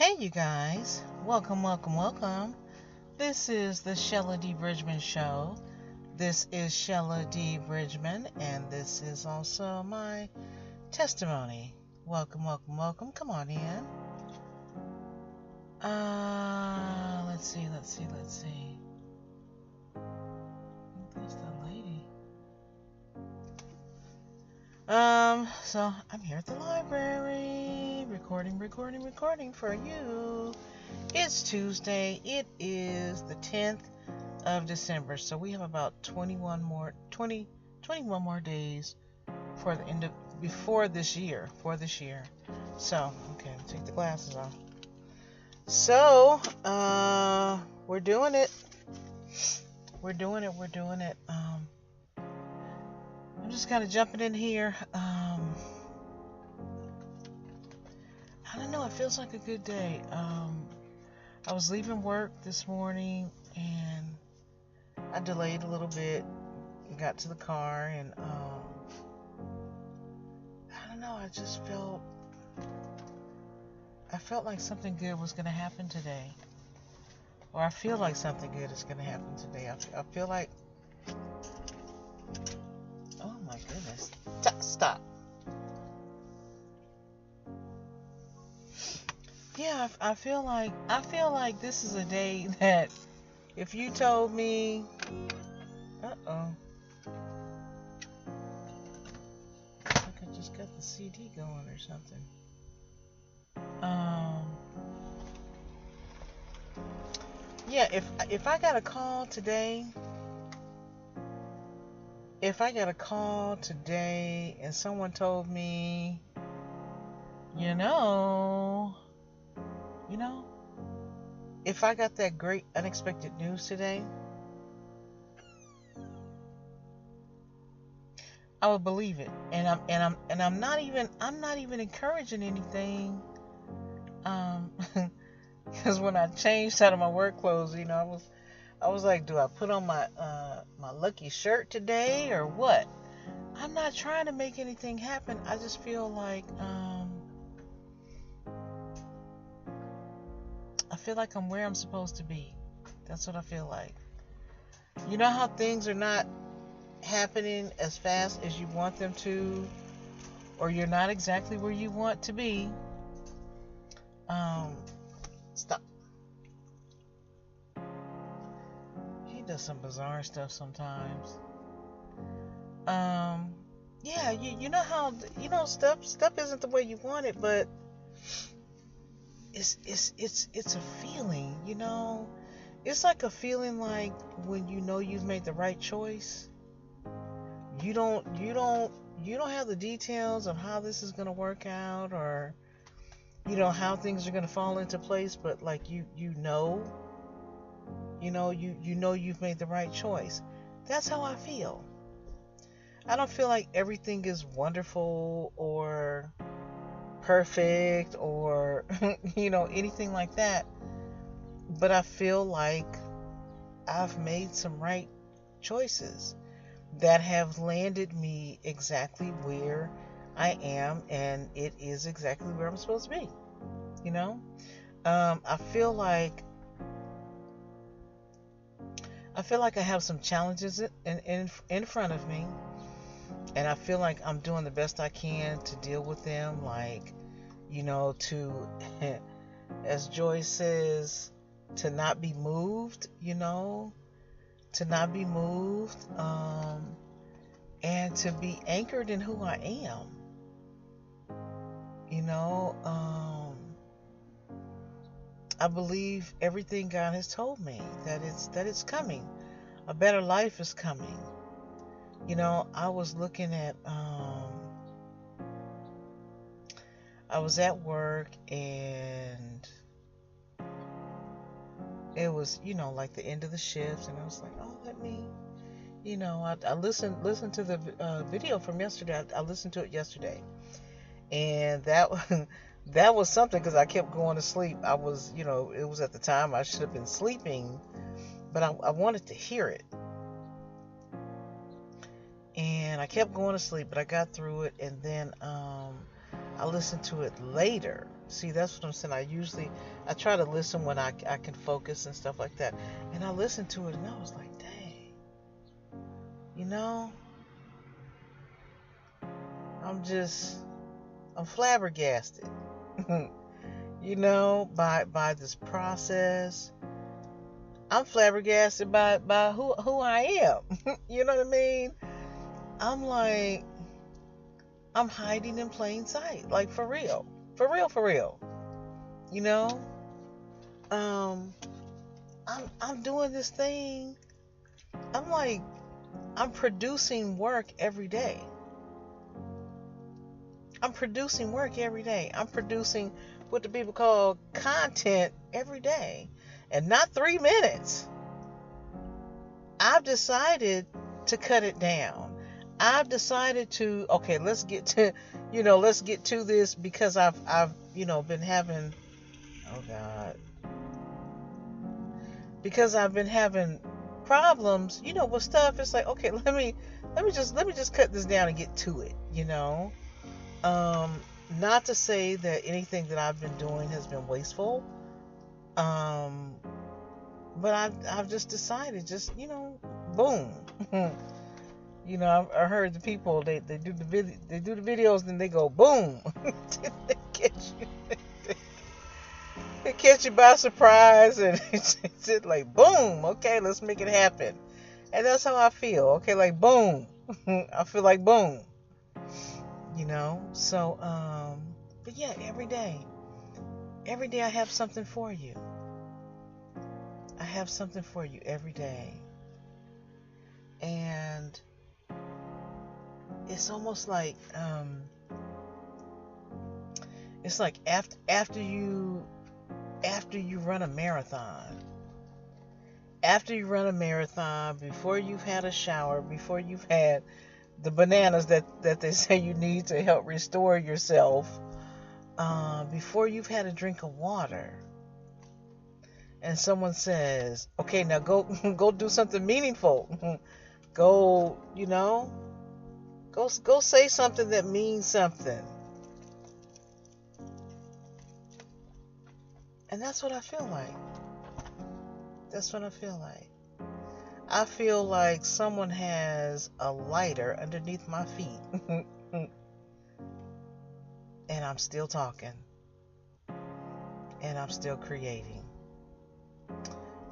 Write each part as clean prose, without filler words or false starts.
Hey, you guys. Welcome, welcome, welcome. This is the Shella D. Bridgman Show. This is Shella D. Bridgman, and this is also my testimony. Welcome, welcome, welcome. Come on in. Let's see. There's the lady. So I'm here at the library, recording for you. It's Tuesday. It is the 10th of December, so we have about 21 more days for the end of for this year. So, okay, take the glasses off. So, we're doing it. I'm just kind of jumping in here. I don't know. It feels like a good day. I was leaving work this morning and I delayed a little bit. Got to the car and I don't know. I felt like something good was going to happen today, or I feel like something good is going to happen today. I feel like. Oh my goodness! Stop. Yeah, I feel like this is a day that if you told me, I just got the CD going or something. Yeah, if I got a call today, and someone told me, you know, if I got that great unexpected news today, I would believe it. And I'm not even encouraging anything. Because when I changed out of my work clothes, I was like, do I put on my my lucky shirt today or what? I'm not trying to make anything happen. I just feel like I'm where I'm supposed to be. That's what I feel like. You know how things are not happening as fast as you want them to, or you're not exactly where you want to be. Stop. He does some bizarre stuff sometimes. Yeah, you know how stuff isn't the way you want it, but it's a feeling, It's like a feeling like when you've made the right choice. You don't have the details of how this is going to work out, or how things are going to fall into place, but like you've made the right choice. That's how I feel. I don't feel like everything is wonderful or perfect or anything like that, but I feel like I've made some right choices that have landed me exactly where I am, and it is exactly where I'm supposed to be. I feel like I have some challenges in front of me, and I feel like I'm doing the best I can to deal with them. Like, to, as Joyce says, to not be moved. To not be moved, and to be anchored in who I am. I believe everything God has told me, that it's coming. A better life is coming. I was looking at, I was at work and it was, like the end of the shift, and I was like, oh, let me, I listened to the video from yesterday. I listened to it yesterday, and that was something, because I kept going to sleep. I was, it was at the time I should have been sleeping, but I wanted to hear it. And I kept going to sleep, but I got through it, and then I listen to it later. See, that's what I'm saying. I try to listen when I can focus and stuff like that. And I listened to it and I was like, dang, you know, I'm flabbergasted, you know, by this process. I'm flabbergasted by who I am. You know what I mean? I'm like, I'm hiding in plain sight, like for real, for real, for real. You know, um, I'm doing this thing. I'm like, I'm producing work every day. I'm producing work every day. I'm producing what the people call content every day, and not 3 minutes. I've decided to cut it down. I've decided to, okay, let's get to this, because I've been having, oh God, because I've been having problems, with stuff. It's like, okay, let me just cut this down and get to it, not to say that anything that I've been doing has been wasteful, but I've just decided, boom. I heard the people, they do the videos, then they go boom. They catch you by surprise, and it's like boom. Okay, let's make it happen. And that's how I feel. Okay, like boom. I feel like boom. So but yeah, every day I have something for you. I have something for you every day. And it's almost like it's like after you run a marathon. After you run a marathon, before you've had a shower, before you've had the bananas that they say you need to help restore yourself, before you've had a drink of water, and someone says, okay, now go do something meaningful. Go say something that means something. And that's what I feel like. That's what I feel like. I feel like someone has a lighter underneath my feet. And I'm still talking. And I'm still creating.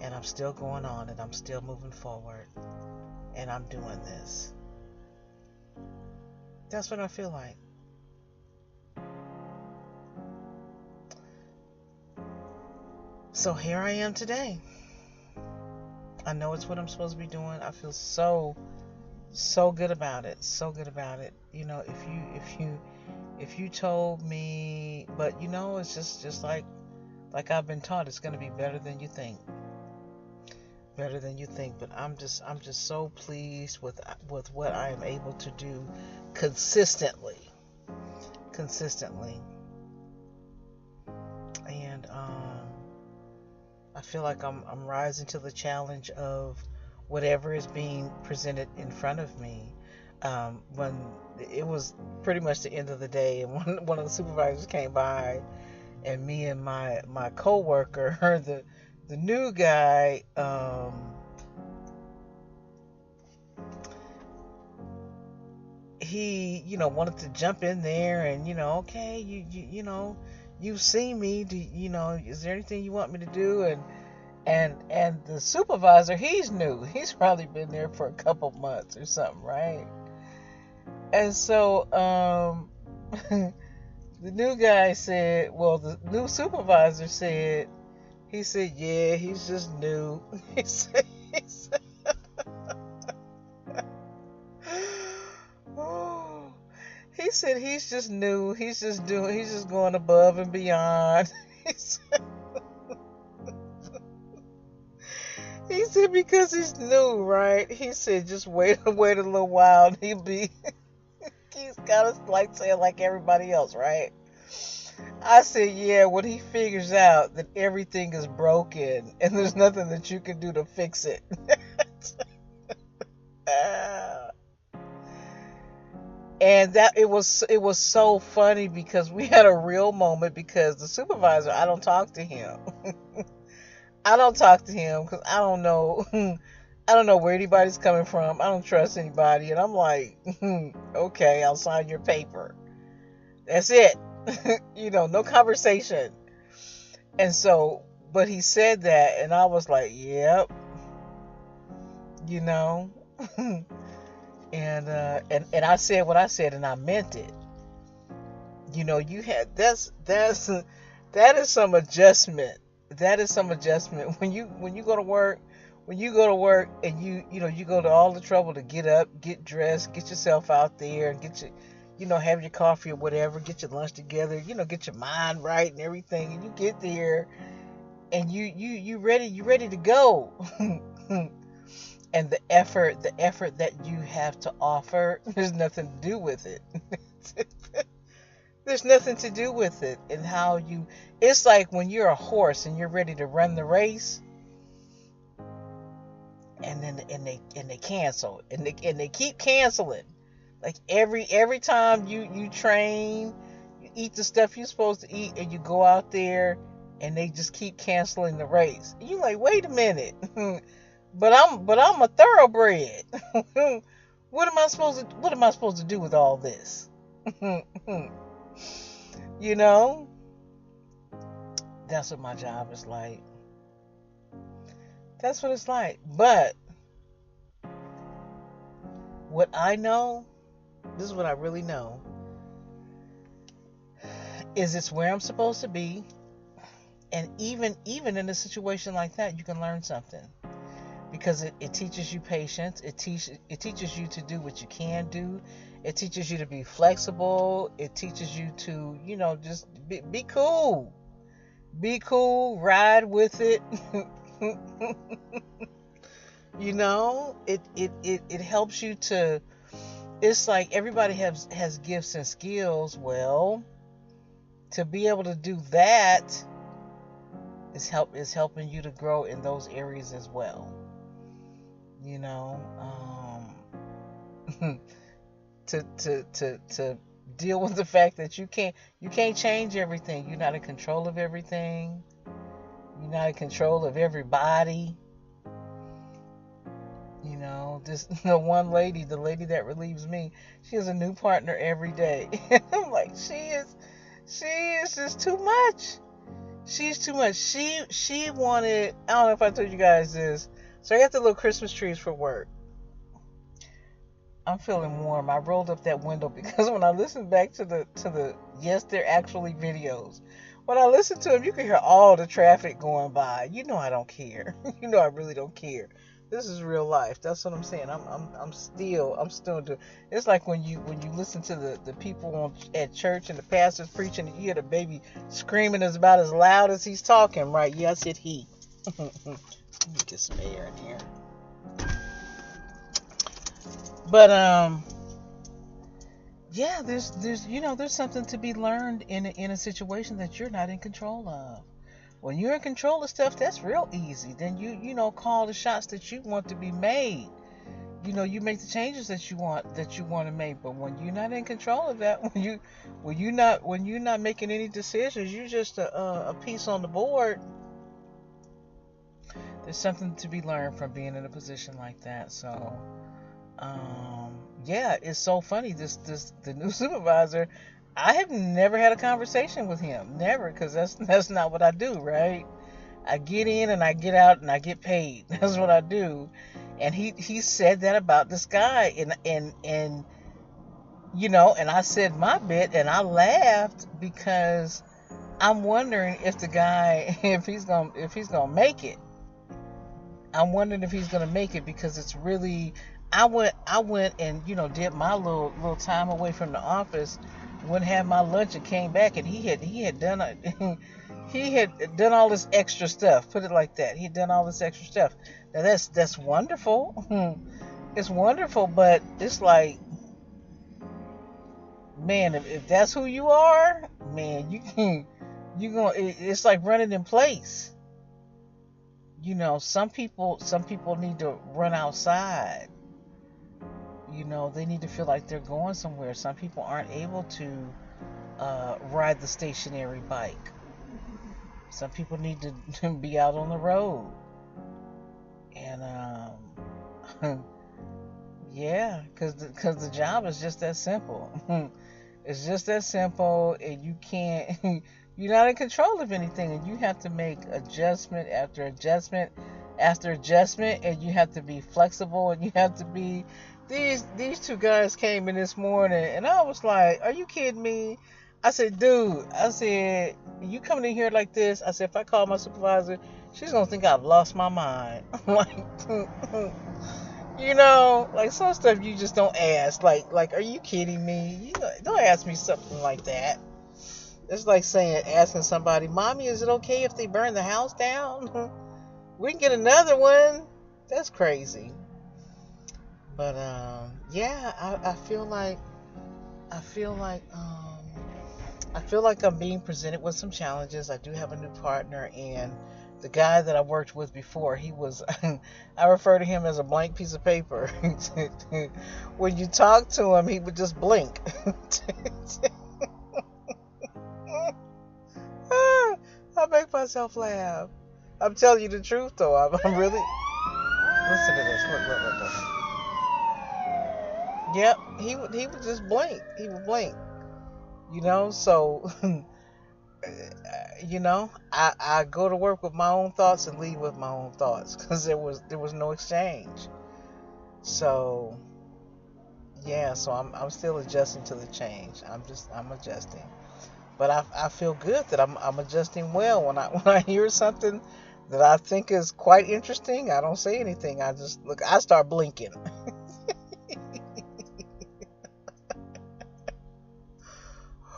And I'm still going on, and I'm still moving forward. And I'm doing this. That's what I feel like. So here I am today. I know it's what I'm supposed to be doing. I feel so good about it. So good about it. If you told me, but it's just like I've been taught, it's going to be better than you think. Better than you think. But I'm just so pleased with what I am able to do consistently. And I feel like I'm rising to the challenge of whatever is being presented in front of me. When it was pretty much the end of the day, and one of the supervisors came by, and me and my coworker, the new guy, he wanted to jump in there and okay, you've seen me, is there anything you want me to do? And the supervisor, he's new, he's probably been there for a couple months or something, right? And so the new guy said, well, the new supervisor said, he said, yeah, he's just new. He said he said he's just new. He's just going above and beyond. He said because he's new, right? He said just wait a little while and he's got a slight tail like everybody else, right? I said, yeah, when he figures out that everything is broken and there's nothing that you can do to fix it. And that it was so funny because we had a real moment because the supervisor, I don't talk to him. I don't talk to him because I don't know. I don't know where anybody's coming from. I don't trust anybody. And I'm like, okay, I'll sign your paper. That's it. No conversation. And so, but he said that, and I was like, yep, you know. And I said what I said, and I meant it. You had that is some adjustment. That is some adjustment when you go to work. When you go to work and you go to all the trouble to get up, get dressed, get yourself out there, and get your have your coffee or whatever, get your lunch together, get your mind right and everything, and you get there and you ready to go. And the effort that you have to offer, there's nothing to do with it. There's nothing to do with it. And it's like when you're a horse and you're ready to run the race, and they cancel, and they keep canceling. Like every time you train, you eat the stuff you're supposed to eat, and you go out there, and they just keep canceling the race. And you're like, wait a minute. But I'm a thoroughbred. What am I supposed to do with all this? That's what my job is like. That's what it's like. But what I know, this is what I really know, is it's where I'm supposed to be. And even in a situation like that, you can learn something. Because it teaches you patience. It teaches you to do what you can do. It teaches you to be flexible. It teaches you to, just be cool. Be cool. Ride with it. It helps you to. It's like everybody has gifts and skills. Well, to be able to do that is helping you to grow in those areas as well. To deal with the fact that you can't change everything. You're not in control of everything. You're not in control of everybody. This the lady that relieves me, she has a new partner every day. I'm like, she is just too much. She's too much. She wanted, I don't know if I told you guys this. So I got the little Christmas trees for work. I'm feeling warm. I rolled up that window because when I listen back to the yes, they're actually videos. When I listen to them, you can hear all the traffic going by. I don't care. I really don't care. This is real life. That's what I'm saying. I'm still doing. It's like when you listen to the people at church and the pastor's preaching, and you hear the baby screaming is about as loud as he's talking, right? Yes, it he. Let me get some air in here. But yeah, there's something to be learned in a situation that you're not in control of. When you're in control of stuff, that's real easy. Then you call the shots that you want to be made. You make the changes that you want to make. But when you're not in control of that, when you're not making any decisions, you're just a piece on the board. There's something to be learned from being in a position like that. So, yeah, it's so funny. The new supervisor, I have never had a conversation with him. Never, because that's not what I do, right? I get in and I get out and I get paid. That's what I do. And he said that about this guy, and and I said my bit, and I laughed because I'm wondering if the guy, if he's gonna make it. I'm wondering if he's gonna make it, because it's really. I went and did my little time away from the office, went and had my lunch and came back, and he had done he had done all this extra stuff. Put it like that. He had done all this extra stuff. Now that's wonderful. It's wonderful, but it's like, man, if that's who you are, man, it's like running in place. Some people need to run outside. They need to feel like they're going somewhere. Some people aren't able to ride the stationary bike. Some people need to be out on the road. And yeah, because the job is just that simple. It's just that simple, and you can't. You're not in control of anything, and you have to make adjustment after adjustment after adjustment, and you have to be flexible, and you have to be. These two guys came in this morning, and I was like, "Are you kidding me?" I said, "Dude," I said, "You coming in here like this?" I said, "If I call my supervisor, she's gonna think I've lost my mind." Like, like some stuff you just don't ask. Like, are you kidding me? Don't ask me something like that. It's like asking somebody, "Mommy, is it okay if they burn the house down? We can get another one." That's crazy. But yeah, I feel like I'm being presented with some challenges. I do have a new partner, and the guy that I worked with before, he was, I refer to him as a blank piece of paper. When you talk to him, he would just blink. I make myself laugh. I'm telling you the truth, though. I'm really. Listen to this. Look. Yep, he would just blink. He would blink. So. I go to work with my own thoughts and leave with my own thoughts, because there was no exchange. So yeah, so I'm still adjusting to the change. I'm adjusting, but I feel good that I'm adjusting well. When I hear something that I think is quite interesting, I don't say anything. I just look. I start blinking.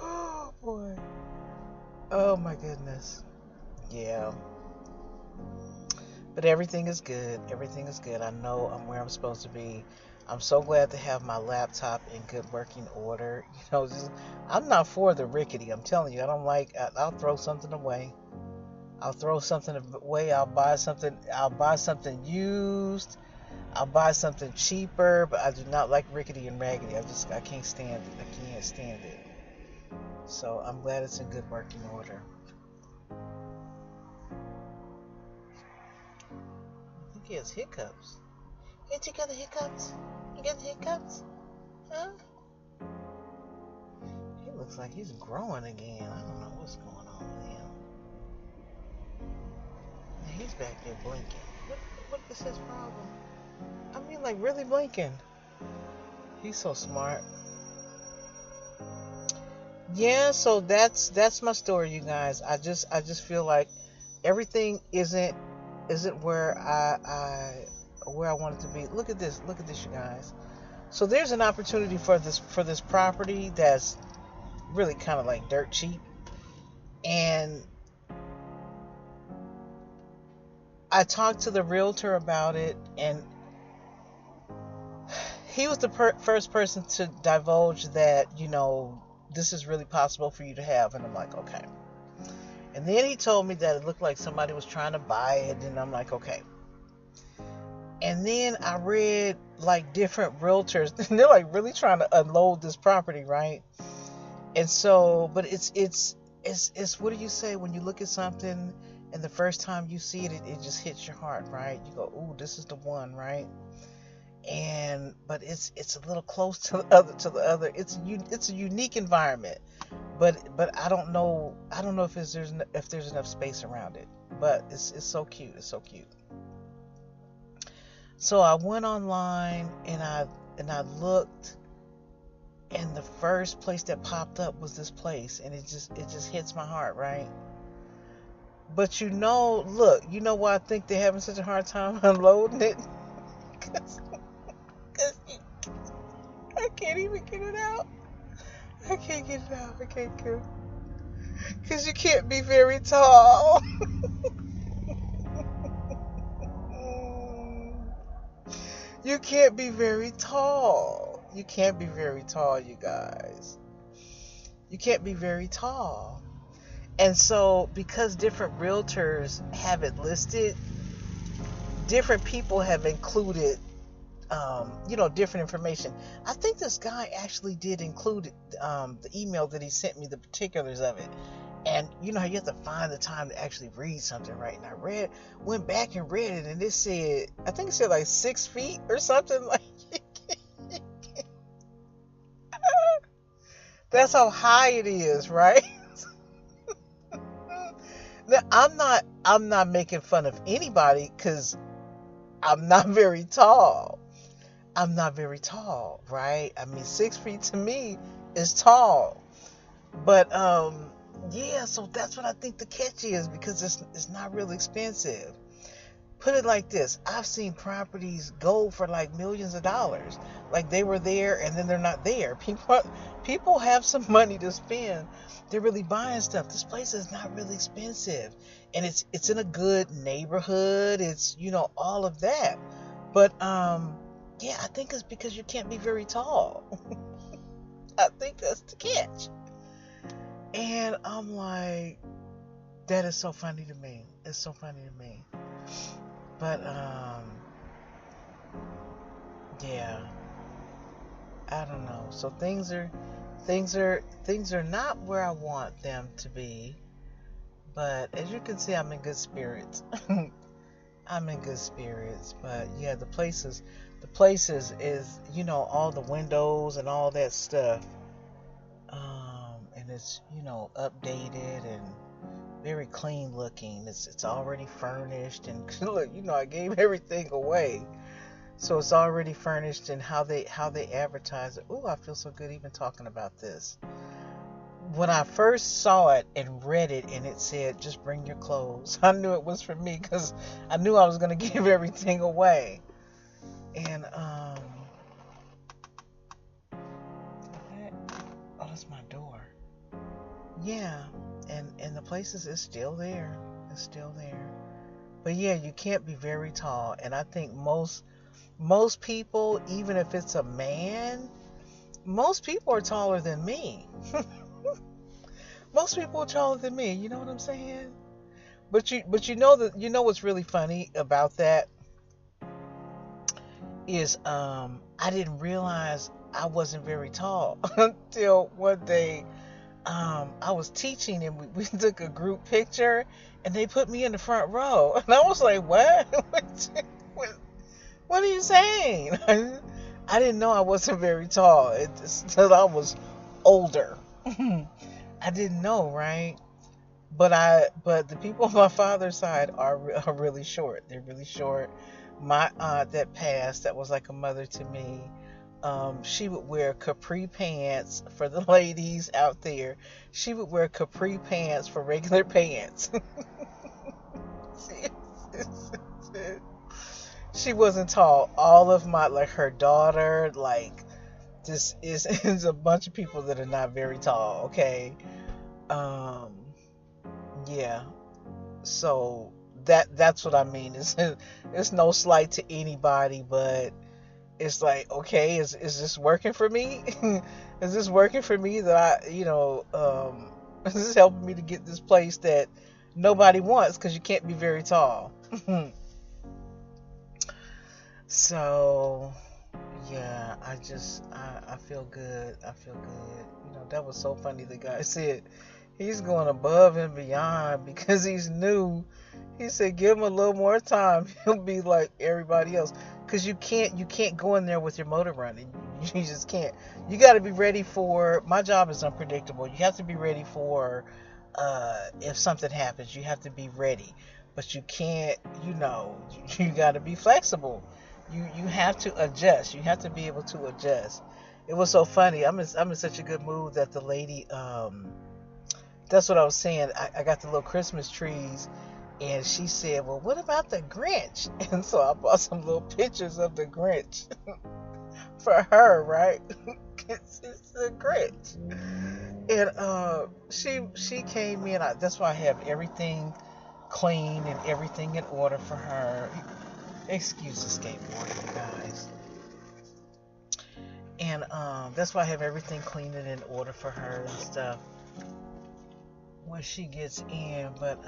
Oh boy. Oh my goodness. Yeah. But everything is good. Everything is good. I know I'm where I'm supposed to be. I'm so glad to have my laptop in good working order. I'm not for the rickety. I'm telling you, I don't like. I'll throw something away. I'll throw something away. I'll buy something used. I'll buy something cheaper. But I do not like rickety and raggedy. I can't stand it. I can't stand it. So I'm glad it's in good working order. I think he has hiccups. Ain't you got the hiccups? You got the hiccups? Huh? He looks like he's growing again. I don't know what's going on with him. Now he's back there blinking. What is his problem? I mean, like, really blinking. He's so smart. Yeah, so that's my story, you guys. I just feel like everything isn't where I want it to be. Look at this, you guys. So there's an opportunity for this property that's really kind of like dirt cheap, and I talked to the realtor about it, and he was the first person to divulge that this is really possible for you to have. And I'm like, okay. And then he told me that it looked like somebody was trying to buy it, and I'm like, okay. And then I read like different realtors, and they're like really trying to unload this property, right? And so, but it's what do you say when you look at something and the first time you see it, it just hits your heart, right? You go, ooh, this is the one, right? But it's a little close to the other. It's a unique environment, but I don't know if there's enough space around it. But it's so cute. It's so cute. So I went online and I looked, and the first place that popped up was this place, and it just hits my heart, right? But look, why I think they're having such a hard time unloading it? Because I can't even get it out. I can't get it out. I can't get it. Because you can't be very tall. You can't be very tall. You can't be very tall, you guys. You can't be very tall. And so, because different realtors have it listed, different people have included different information. I think this guy actually did include the email that he sent me, the particulars of it. And you know how you have to find the time to actually read something, right? And I went back and read it, and it said, I think it said like 6 feet or something. Like, that's how high it is, right? Now, I'm not making fun of anybody because I'm not very tall. I'm not very tall, right? I mean, 6 feet to me is tall. But yeah, so that's what I think the catch is, because it's not really expensive. Put it like this: I've seen properties go for like millions of dollars, like they were there and then they're not there. People have some money to spend. They're really buying stuff. This place is not really expensive, and it's in a good neighborhood. It's all of that, but yeah, I think it's because you can't be very tall. I think that's the catch. And I'm like, that is so funny to me. It's so funny to me. But yeah, I don't know. So things are not where I want them to be. But as you can see, I'm in good spirits. I'm in good spirits. But yeah, the places is all the windows and all that stuff. And it's updated and very clean looking. It's already furnished, and look, I gave everything away, so it's already furnished. And how they advertise it. Ooh, I feel so good even talking about this. When I first saw it and read it, and it said just bring your clothes, I knew it was for me, because I knew I was going to give everything away. And oh, that's my door. Yeah, and the places is still there. It's still there. But yeah, you can't be very tall. And I think most people, even if it's a man, most people are taller than me. Most people are taller than me. You know what I'm saying? But you know what's really funny about that is I didn't realize I wasn't very tall until one day. I was teaching, and we took a group picture, and they put me in the front row, and I was like, "What? What are you saying?" I didn't know I wasn't very tall until I was older. I didn't know, right? But the people on my father's side are really short. They're really short. My aunt that passed, that was like a mother to me. She would wear capri pants for the ladies out there. She would wear capri pants for regular pants. She wasn't tall. All of her daughter, this is a bunch of people that are not very tall. Okay, yeah. So that's what I mean. It's no slight to anybody, but it's like, okay, is this working for me? Is this working for me that is this helping me to get this place that nobody wants, because you can't be very tall? So yeah, I feel good. I feel good. That was so funny. The guy said he's going above and beyond because he's new. He said, give him a little more time. He'll be like everybody else. Because you can't go in there with your motor running. You just can't. You got to be ready for. My job is unpredictable. You have to be ready for if something happens. You have to be ready, but you can't. You got to be flexible. You have to adjust. You have to be able to adjust. It was so funny. I'm in such a good mood that the lady. That's what I was saying. I got the little Christmas trees. And she said, well, what about the Grinch? And so I bought some little pictures of the Grinch for her, right? It's the Grinch. And she came in. That's why I have everything clean and everything in order for her. Excuse the skateboarding, you guys. And that's why I have everything clean and in order for her and stuff when she gets in. But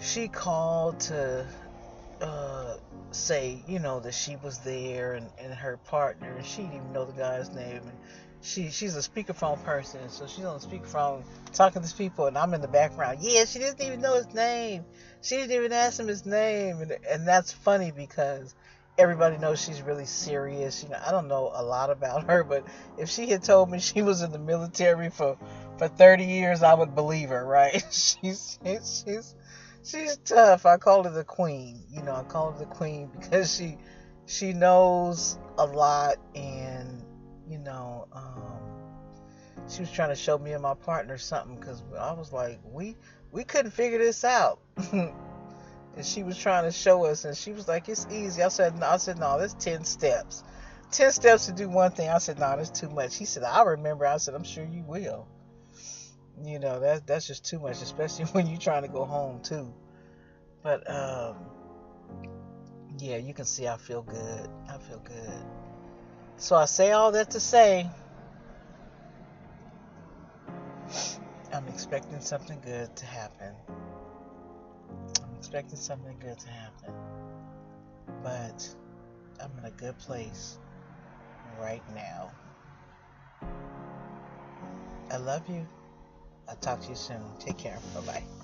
she called to uh, say, that she was there and her partner, and she didn't even know the guy's name. And she's a speakerphone person, so she's on the speakerphone talking to people, and I'm in the background. Yeah, she didn't even know his name. She didn't even ask him his name, and that's funny because everybody knows she's really serious. I don't know a lot about her, but if she had told me she was in the military for 30 years, I would believe her, right? She's tough. I call her the queen. I call her the queen because she knows a lot, and she was trying to show me and my partner something because I was like, we couldn't figure this out. And she was trying to show us, and she was like, it's easy. I said, no, that's 10 steps. 10 steps to do one thing. I said, no, that's too much. He said, I remember. I said, I'm sure you will. That's just too much, especially when you're trying to go home too. But yeah, you can see I feel good. I feel good. So I say all that to say, I'm expecting something good to happen. I'm expecting something good to happen. But I'm in a good place right now. I love you. I'll talk to you soon. Take care. Bye-bye.